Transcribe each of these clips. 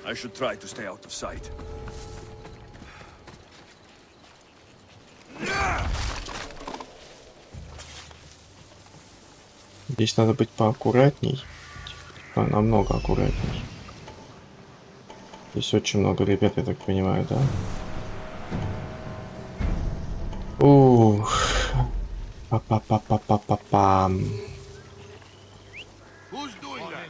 I should try to stay out of sight. Здесь надо быть поаккуратней. Намного аккуратней. Здесь очень много ребят, я так понимаю, да? Ух. Па-па-па-па-па-па-пам. Who's doing that?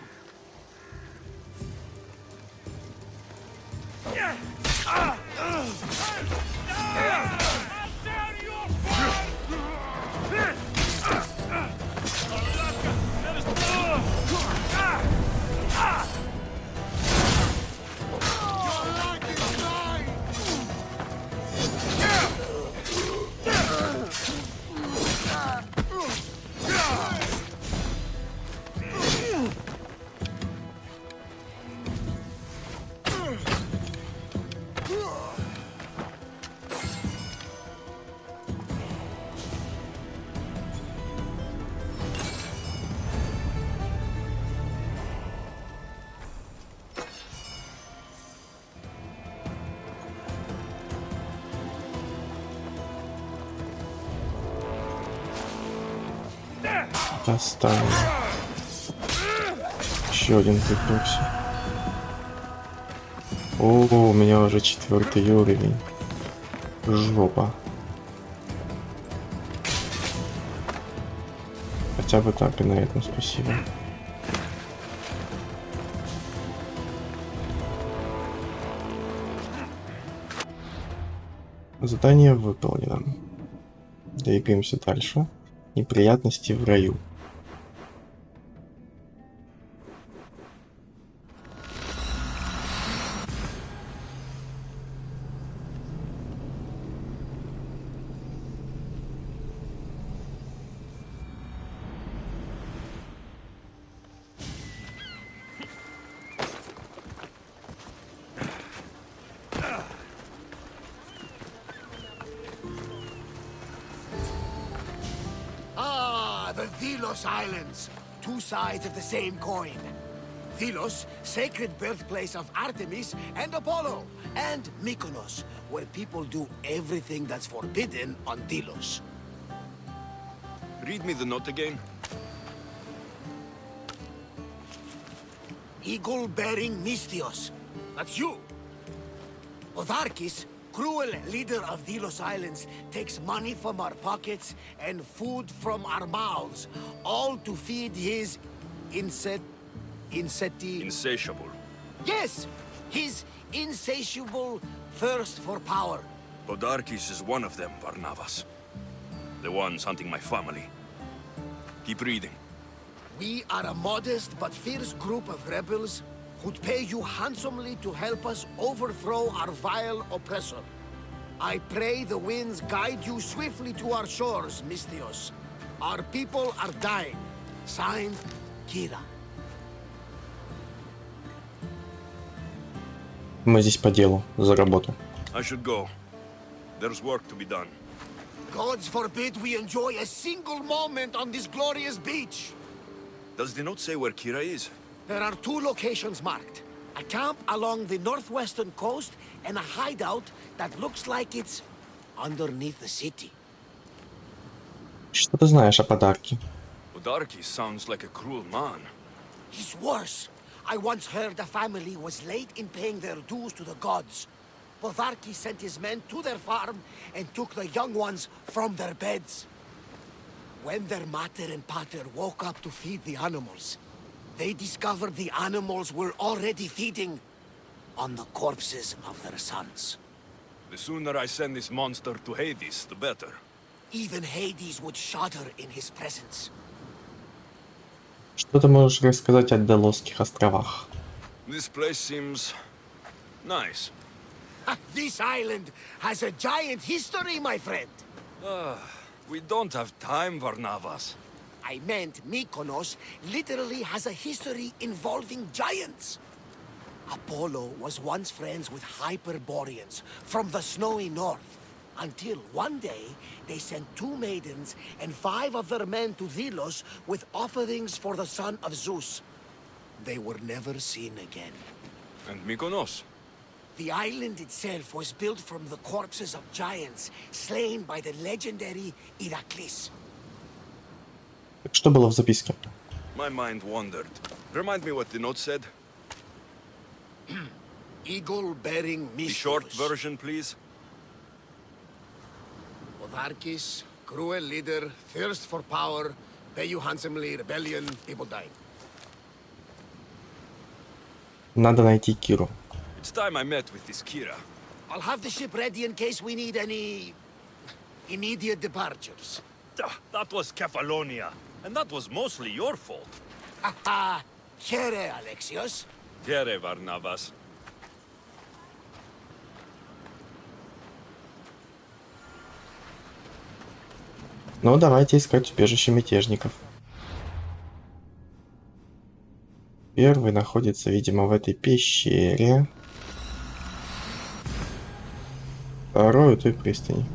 Достанем. Еще один припёрся. О, у меня уже 4-й уровень. Жопа. Хотя бы так и на этом спасибо. Задание выполнено. Двигаемся дальше. Неприятности в раю. The Delos Islands, two sides of the same coin. Delos, sacred birthplace of Artemis and Apollo, and Mykonos, where people do everything that's forbidden on Delos. Read me the note again. Eagle-bearing Mystios. That's you. Podarkis, cruel leader of Delos Islands, takes money from our pockets and food from our mouths, all to feed his Insatiable. Yes! His insatiable thirst for power. Podarkis is one of them, Varnavas. The ones hunting my family. Keep reading. We are a modest but fierce group of rebels who'd pay you handsomely to help us overthrow our vile oppressor. I pray the winds guide you swiftly to our shores, Mystios. Our people are dying. Signed, Kira. Мы здесь по делу, за работу. I should go. There's work to be done. Gods forbid we enjoy a single moment on this glorious beach. Does the note say where Kira is? There are two locations marked. A camp along the northwestern coast and a hideout that looks like it's underneath the city. Что ты знаешь о подарке? Podarkis sounds like a cruel man. He's worse. I once heard a family was late in paying their dues to the gods. Podarkis sent his men to their farm and took the young ones from their beds. When their mater and pater woke up to feed the animals, they discovered the animals were already feeding on the corpses of their sons. The sooner I send this monster to Hades, the better. Even Hades would shudder in his presence. Что ты можешь рассказать о Делосских островах? This place seems nice. This island has a giant history, my friend. We don't have time, Varnavas. I meant Mykonos literally has a history involving giants. Apollo was once friends with Hyperboreans from the snowy north, until one day they sent 2 maidens and 5 of their men to Delos with offerings for the son of Zeus. They were never seen again. And Mykonos. The island itself was built from the corpses of giants slain by the legendary Iraklis. Что было в записке? My mind wandered. Remind me what the note said. Eagle-bearing The Mishos. short version, please. Podarkis, cruel leader, thirst for power, pay you handsomely, rebellion, people dying. Надо найти Киру. It's time I met with this Kira. I'll have the ship ready in case we need any immediate departures. That was Kefalonia, and that was mostly your fault. Haha, Here, Alexios. Here, Varnavas. Ну, давайте искать убежище мятежников. Первый находится, видимо, в этой пещере. Второй у той пристани.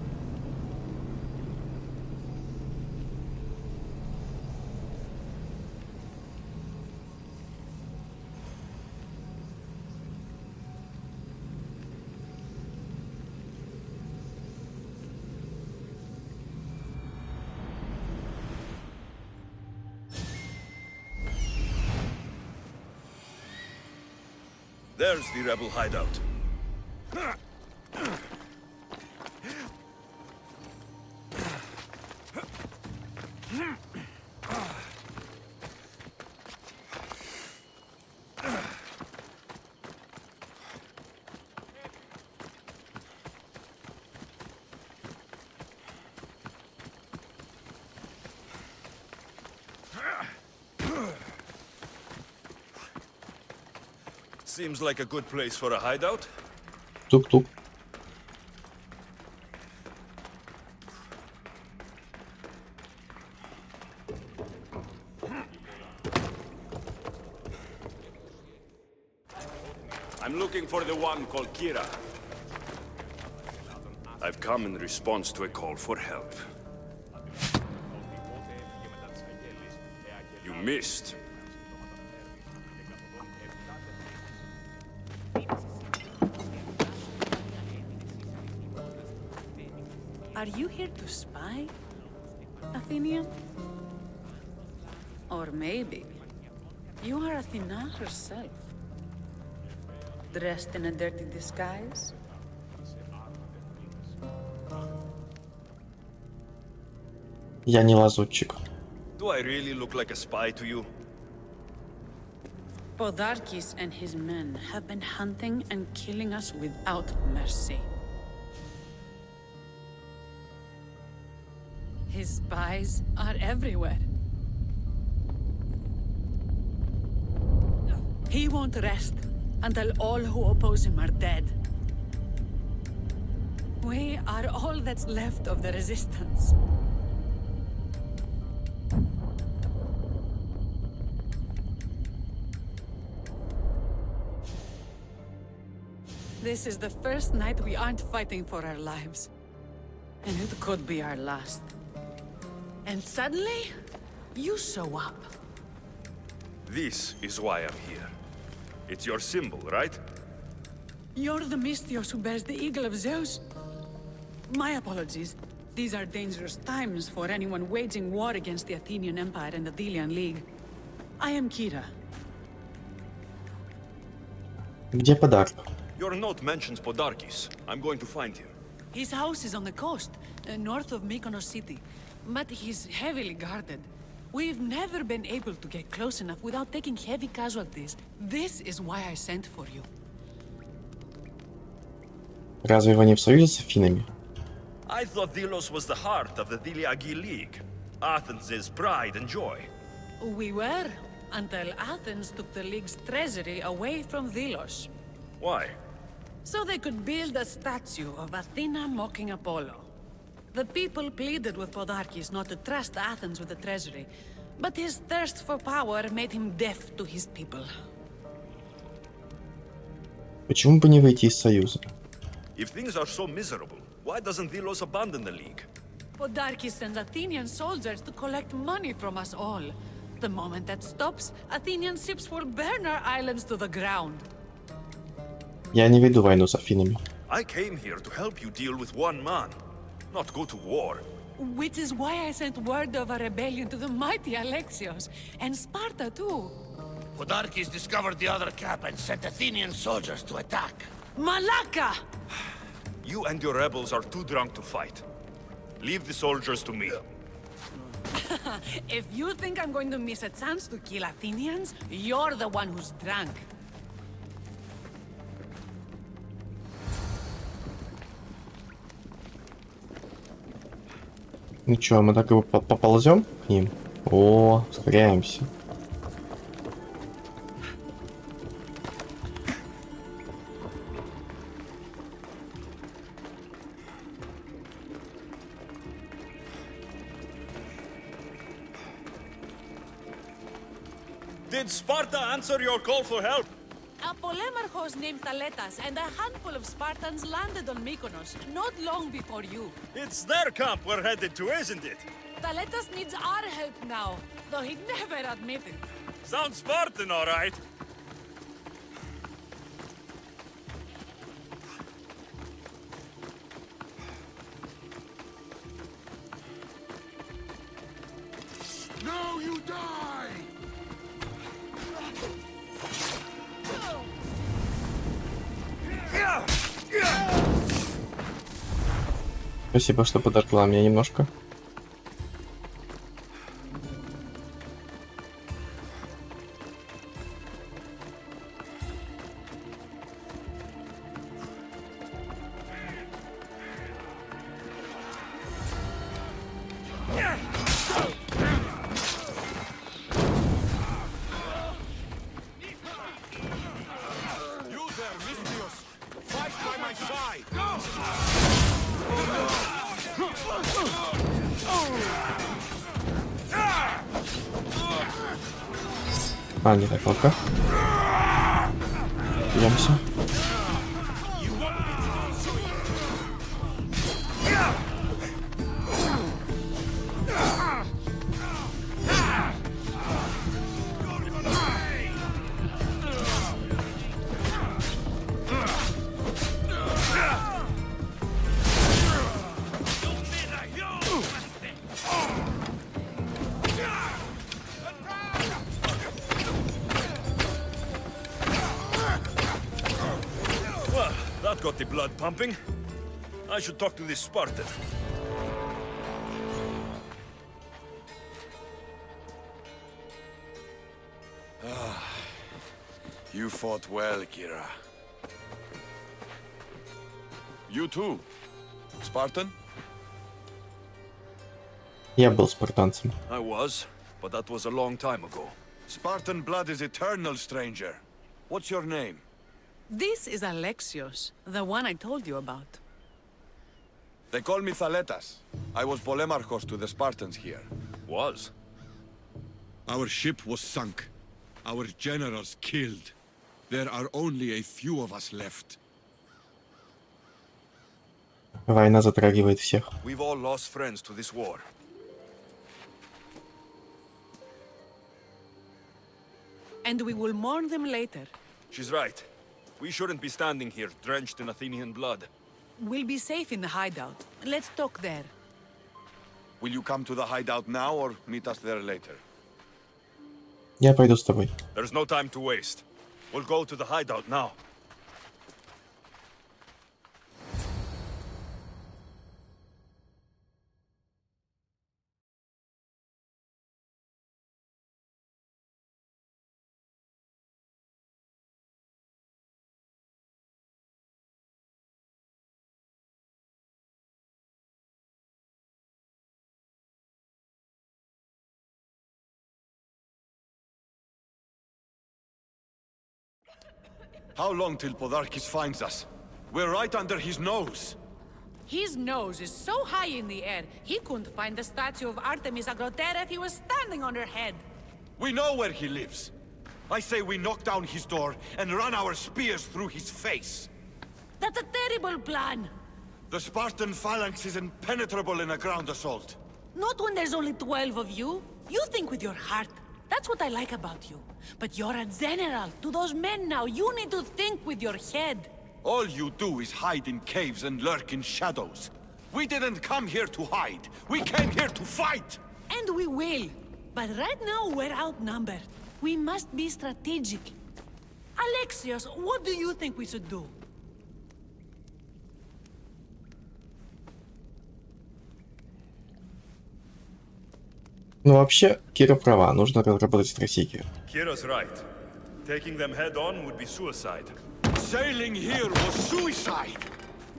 There's the rebel hideout. Seems like a good place for a hideout. Тук-тук. I'm looking for the one called Kira. I've come in response to a call for help. You missed. Are you here to spy, Athenian? Or maybe you are Athena herself, dressed in a dirty disguise? Я не лазутчик. Do I really look like a spy to you? Podarkis and his men have been hunting and killing us without mercy. His spies are everywhere. He won't rest until all who oppose him are dead. We are all that's left of the resistance. This is the first night we aren't fighting for our lives. And it could be our last. And suddenly, you show up. This is why I'm here. It's your symbol, right? You're the Mystios who bears the eagle of Zeus? My apologies. These are dangerous times for anyone waging war against the Athenian Empire and the Delian League. I am Kira. Где подарок? Your note mentions Podarkis. I'm going to find him. His house is on the coast, north of Mykonos city. But he's heavily guarded. We've never been able to get close enough without taking heavy casualties. This is why I sent for you. Разве вы не в союзе с Афинами? I thought Delos was the heart of the Deliagi League. Athens' pride and joy. We were, until Athens took the League's treasury away from Delos. Why? So they could build a statue of Athena mocking Apollo. The people pleaded with Podarkis not to trust Athens with the treasury, but his thirst for power made him deaf to his people. Почему бы не выйти из союза? If things are so miserable, why doesn't Delos abandon the League? Podarkis sends Athenian soldiers to collect money from us all. The moment that stops, Athenian ships will burn our islands to the ground. Я не веду войну с Афинами. I came here to help you deal with one man, not go to war. Which is why I sent word of a rebellion to the mighty Alexios, and Sparta too. Podarkes discovered the other camp and sent Athenian soldiers to attack. Malaka! You and your rebels are too drunk to fight. Leave the soldiers to me. If you think I'm going to miss a chance to kill Athenians, you're the one who's drunk. Ну чё, мы так его поползем к ним? О, ускоряемся. Did Sparta answer your call for help? A polemarchos named Thaletas and a handful of Spartans landed on Mykonos not long before you. It's their camp we're headed to, isn't it? Thaletas needs our help now, though he'd never admit it. Sounds Spartan, all right. Now you die! Спасибо, что подожгла меня немножко. А, не так ловко. Идемся. Got the blood pumping. I should talk to this Spartan. You fought well, Kira. You too, Spartan? Я был спартанцем. I was, but that was a long time ago. Spartan blood is eternal, stranger. What's your name? This is Alexios, the one I told you about. They call me Thaletas. I was polemarchos to the Spartans here. Was? Our ship was sunk. Our generals killed. There are only a few of us left. Война затрагивает всех. We've all lost friends to this war. And we will mourn them later. She's right. We shouldn't be standing here, drenched in Athenian blood. We'll be safe in the hideout. Let's talk there. Will you come to the hideout now or meet us there later? Я пойду с тобой. There's no time to waste. We'll go to the hideout now. How long till Podarkes finds us? We're right under his nose. His nose is so high in the air, he couldn't find the statue of Artemis Agrotera if he was standing on her head. We know where he lives. I say we knock down his door and run our spears through his face. That's a terrible plan. The Spartan phalanx is impenetrable in a ground assault. Not when there's only 12 of you. You think with your heart. That's what I like about you. But you're a general. To those men now, you need to think with your head. All you do is hide in caves and lurk in shadows. We didn't come here to hide. We came here to fight! And we will. But right now we're outnumbered. We must be strategic. Alexios, what do you think we should do? Ну, вообще, Кира права, нужно разработать стратегию. Kira's right. Taking them head on would be suicide. Sailing here was suicide!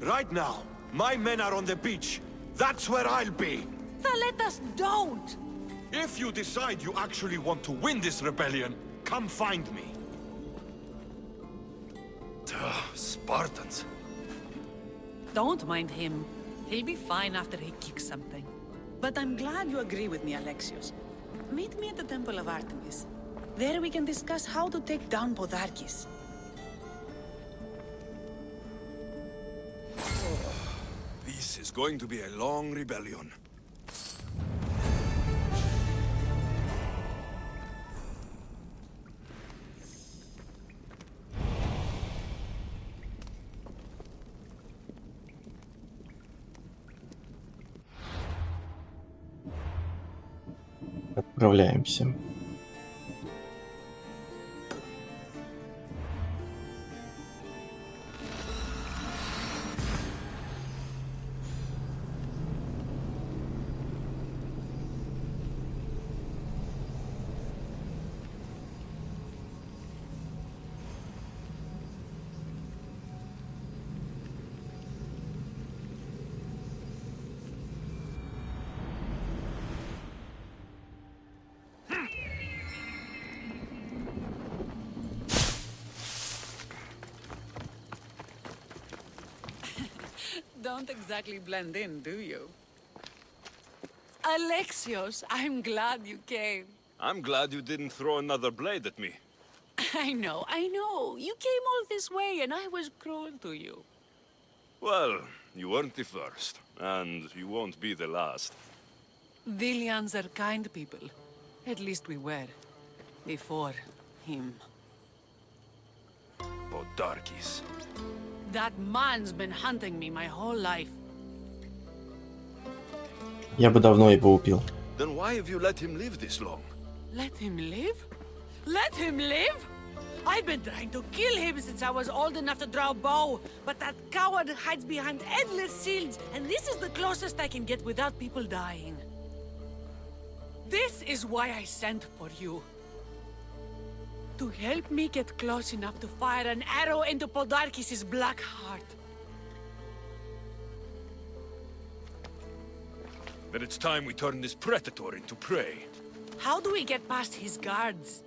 Right now, my men are on the beach. That's where I'll be. Then let us don't! If you decide you actually want to win this rebellion, come find me. Spartans. Don't mind him. He'll be fine after he kicks something. But I'm glad you agree with me, Alexios. Meet me at the Temple of Artemis. There we can discuss how to take down Podarkis. This is going to be a long rebellion. Отправляемся. Don't exactly blend in, do you? Alexios, I'm glad you came. I'm glad you didn't throw another blade at me. I know. You came all this way and I was cruel to you. Well, you weren't the first, and you won't be the last. Dilians are kind people. At least we were. Before him. Podarkis. That man's been hunting me my whole life. Я бы давно его убил. Then why have you let him live this long? Let him live? Let him live? I've been trying to kill him since I was old enough to draw a bow, but that coward hides behind endless shields, and this is the closest I can get without people dying. This is why I sent for you. To help me get close enough to fire an arrow into Podarkis' black heart. Then it's time we turn this predator into prey. How do we get past his guards?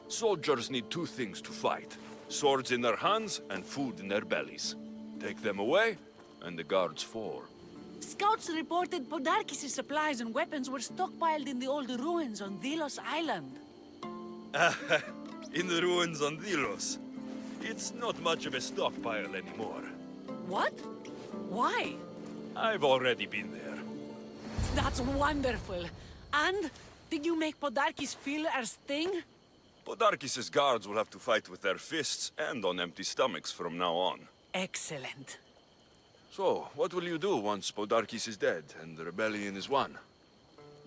Soldiers need two things to fight. Swords in their hands and food in their bellies. Take them away, and the guards fall. Scouts reported Podarkis' supplies and weapons were stockpiled in the old ruins on Delos Island. In the ruins on Delos. It's not much of a stockpile anymore. What? Why? I've already been there. That's wonderful. And did you make Podarkis feel our sting? Podarkis' guards will have to fight with their fists and on empty stomachs from now on. Excellent. So, what will you do once Podarkis is dead and the rebellion is won?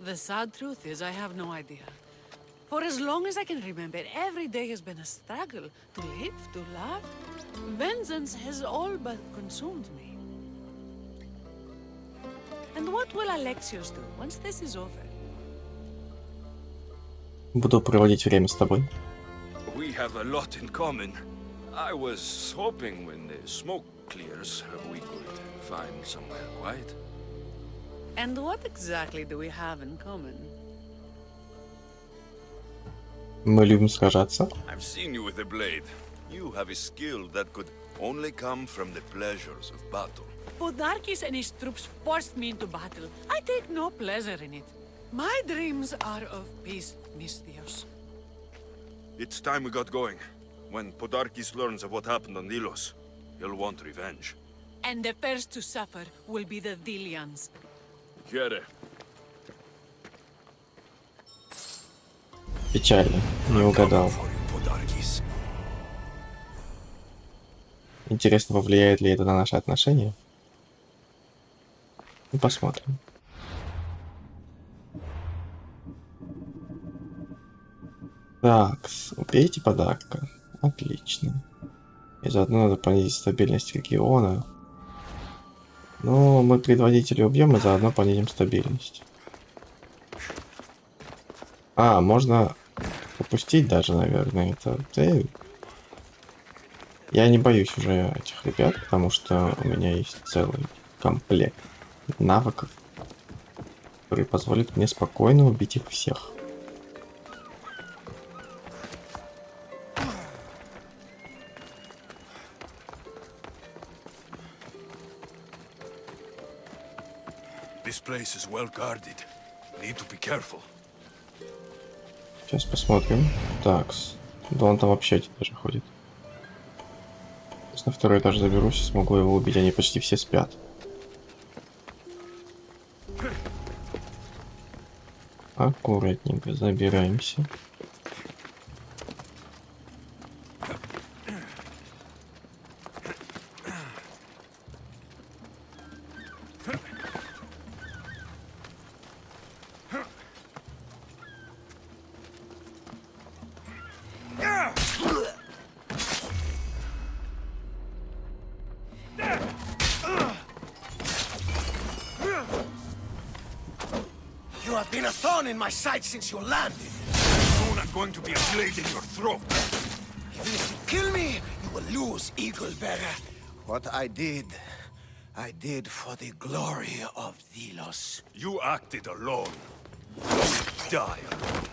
The sad truth is I have no idea. For as long as I can remember, every day has been a struggle to live, to love. Vengeance has all but consumed me. And what will Alexios do once this is over? Буду проводить время с тобой. We have a lot in common. I was hoping when the smoke clears, we could find somewhere quiet. And what exactly do we have in common? Мы любим сражаться. I've seen you with a blade. You have a skill that could only come from the pleasures of battle. Podarkis and his troops forced me into battle. I take no pleasure in it. My dreams are of peace, Misthios. It's time we got going. When Podarkis learns of what happened on Delos, he'll want revenge. And the first to suffer will be the Dilians. Kira. Печально. Не угадал. Podarkis. Интересно, повлияет ли это на наши отношения? Ну, посмотрим. Так, убейте подарка. Отлично. И заодно надо понизить стабильность региона. Ну, мы предводителя убьем и заодно понизим стабильность. А, можно упустить даже, наверное, это. Я не боюсь уже этих ребят, потому что у меня есть целый комплект навыков, который позволит мне спокойно убить их всех. This place is well guarded. Need to be careful. Сейчас посмотрим. Такс. Да он там вообще даже ходит. Сейчас на второй этаж заберусь и смогу его убить. Они почти все спят. Аккуратненько забираемся. You have been a thorn in my side since you landed. Soon I'm going to be a blade in your throat. Even if you kill me, you will lose, Eagle Bearer. What I did for the glory of Delos. You acted alone. Die alone.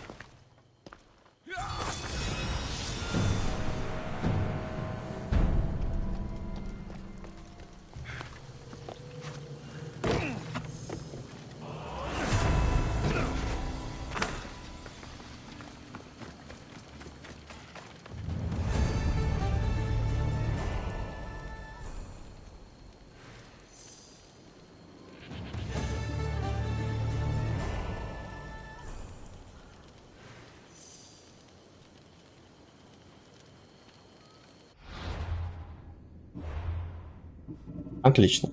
Отлично.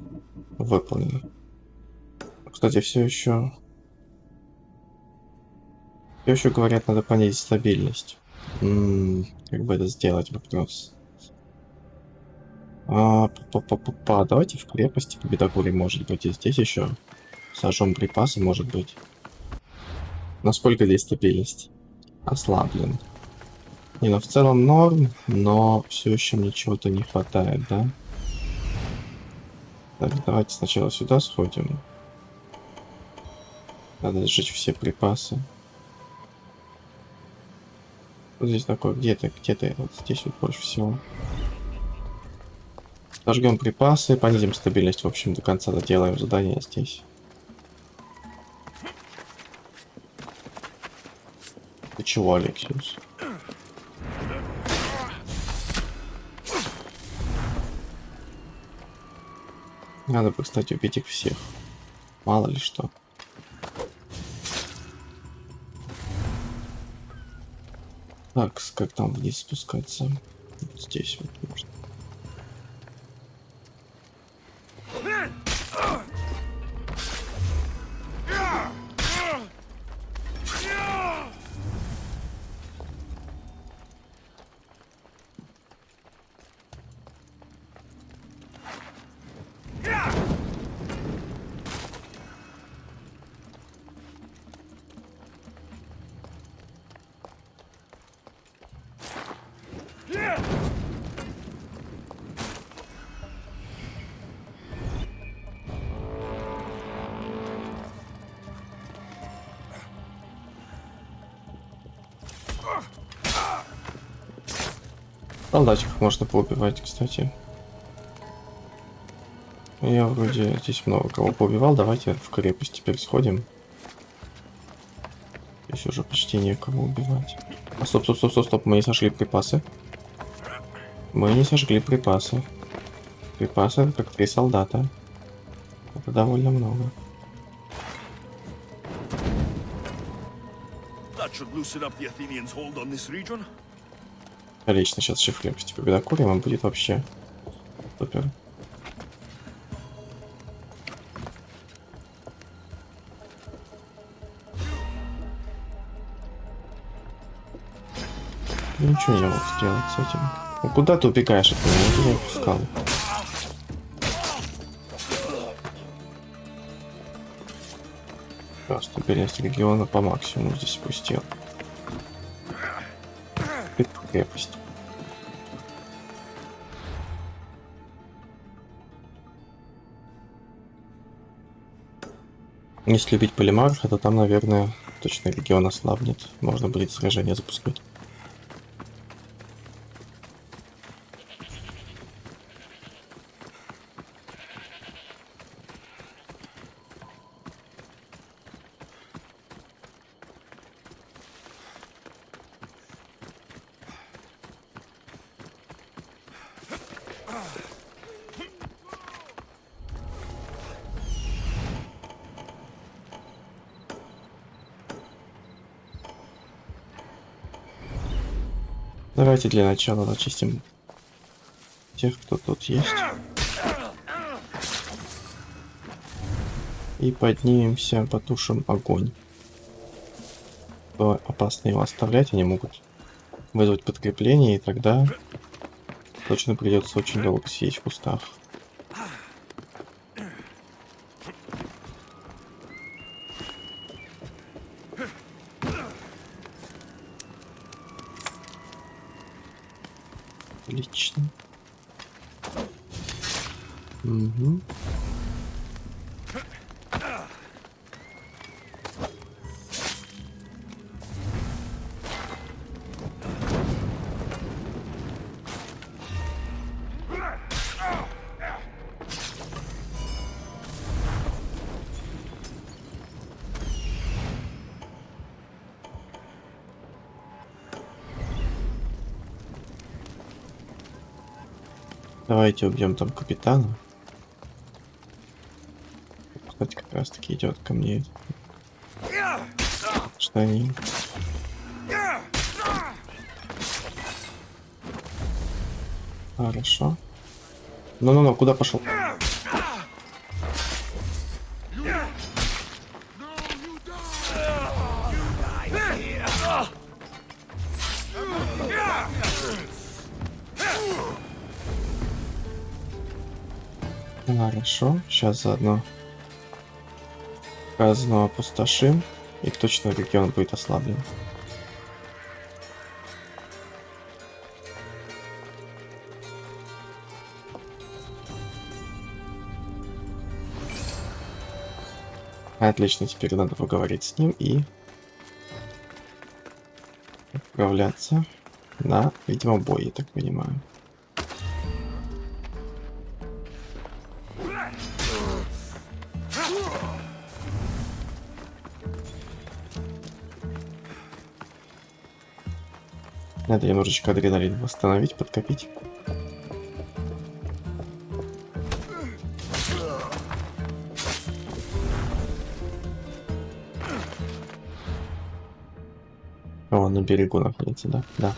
Выполнено. Кстати, все еще говорят, надо понизить стабильность. Как бы это сделать, вопрос. Давайте в крепости по Бедокуре, может быть, и здесь еще сожжем припасы, может быть. Насколько здесь стабильность? Ослаблен. Не, ну в целом норм, но все еще мне чего-то не хватает, да? Так, давайте сначала сюда сходим. Надо сжечь все припасы. Вот здесь такое, где-то, вот здесь вот больше всего. Сожгем припасы, понизим стабильность, в общем, до конца доделаем задание здесь. Ты чего, Алексиус? Надо бы, кстати, убить их всех. Мало ли что. Так, как там вниз спускаться? Вот здесь вот можно. Солдатиков можно поубивать, кстати. Я вроде здесь много кого поубивал. Давайте в крепость теперь сходим. Здесь уже почти некого убивать. А, стоп. Мы не сожгли припасы. Мы не сожгли припасы. Припасы это как 3 солдата. Это довольно много. Отлично, сейчас еще в крепости Победокурим, и будет вообще Супер. Ничего не мог сделать с этим. Ну куда ты убегаешь от меня? Я тебя отпускал. Стабильность региона по максимуму здесь спустил. Крепость. Если любить полимарха, то там, наверное, точно регион ослабнет. Можно будет сражение запускать. Давайте для начала зачистим тех, кто тут есть. И поднимемся, потушим огонь. Опасно его оставлять, они могут вызвать подкрепление, и тогда точно придется очень долго сидеть в кустах. Отлично. Угу. Давайте убьем там капитана. Кстати, как раз таки идет ко мне. Что они? Хорошо. Ну-ну-ну, куда пошел? Хорошо, сейчас заодно казну опустошим, и точно регион будет ослаблен. Отлично, теперь надо поговорить с ним и отправляться на, видимо, бой, я так понимаю. Надо немножечко адреналин восстановить, подкопить. О, на берегу находится, да? Да.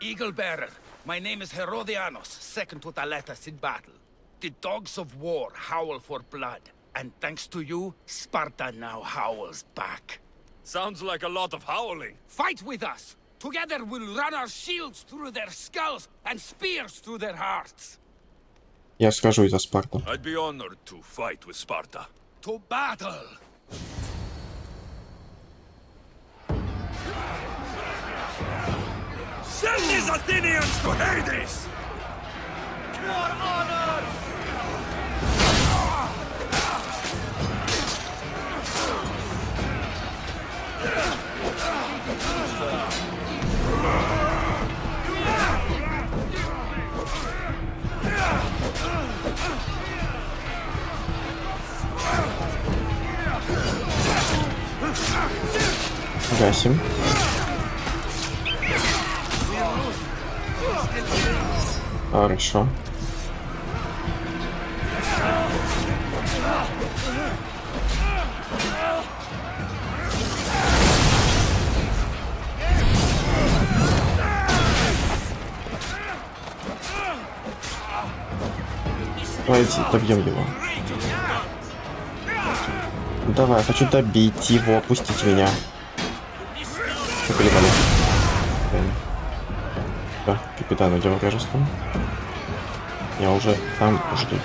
Eagle Bearer, my name is Herodianos, second to Thaletas in battle. The dogs of war howl for blood, and thanks to you, Sparta now howls back. Sounds like a lot of howling. Fight with us! Together we'll run our shields through their skulls and spears through their hearts. Я схожу за Спарту. I'd be honored to fight with Sparta. To battle! Send these Athenians to Hades! For honor! Гасим. Хорошо. Давайте добьем его. Давай, я хочу добить его, пустите меня. Поколебали. Да, капитан, идем вражескому. Я уже там жду.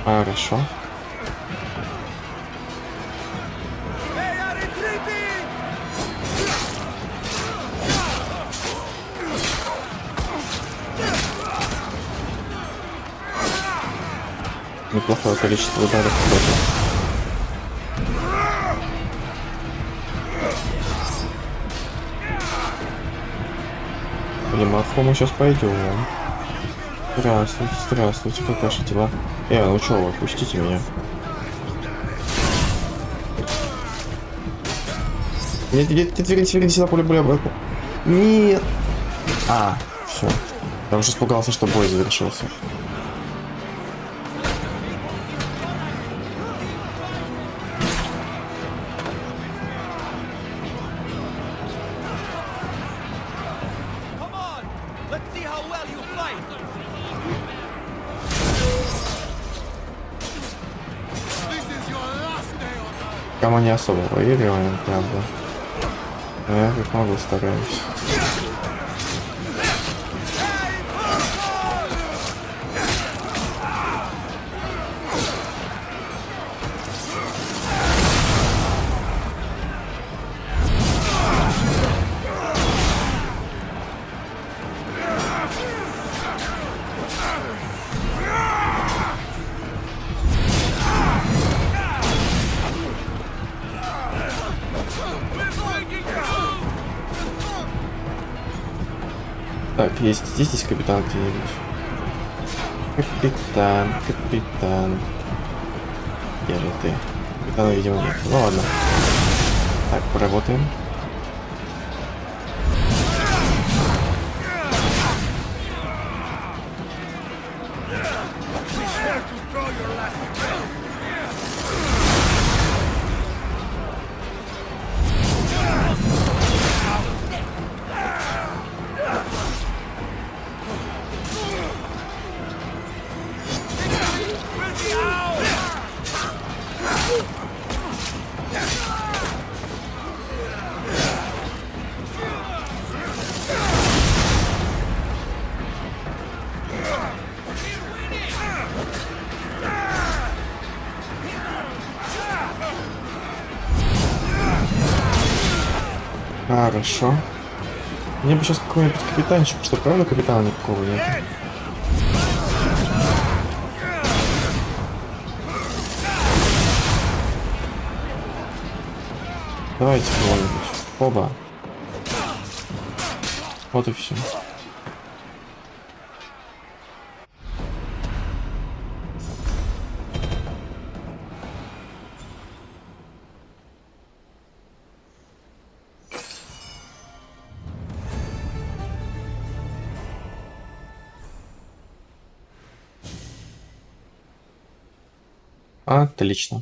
Хорошо. Неплохое количество ударов. Примаху мы сейчас пойдем. Здравствуйте, здравствуйте, как ваши дела? Ну чё вы, пустите меня. Нет, верните сюда поле обратно. Нет. Все. Я уже испугался, что бой завершился. Там не особо выигрываем, правда. Но я как могу стараюсь. Так, есть здесь капитан где-нибудь. Капитан. Где же ты? Капитана, видимо, нет. Ну ладно. Так, поработаем. Хорошо. Мне бы сейчас какой-нибудь капитанчик, что правда капитана никакого нет. Давайте кого-нибудь. Оба. Вот и все. Отлично.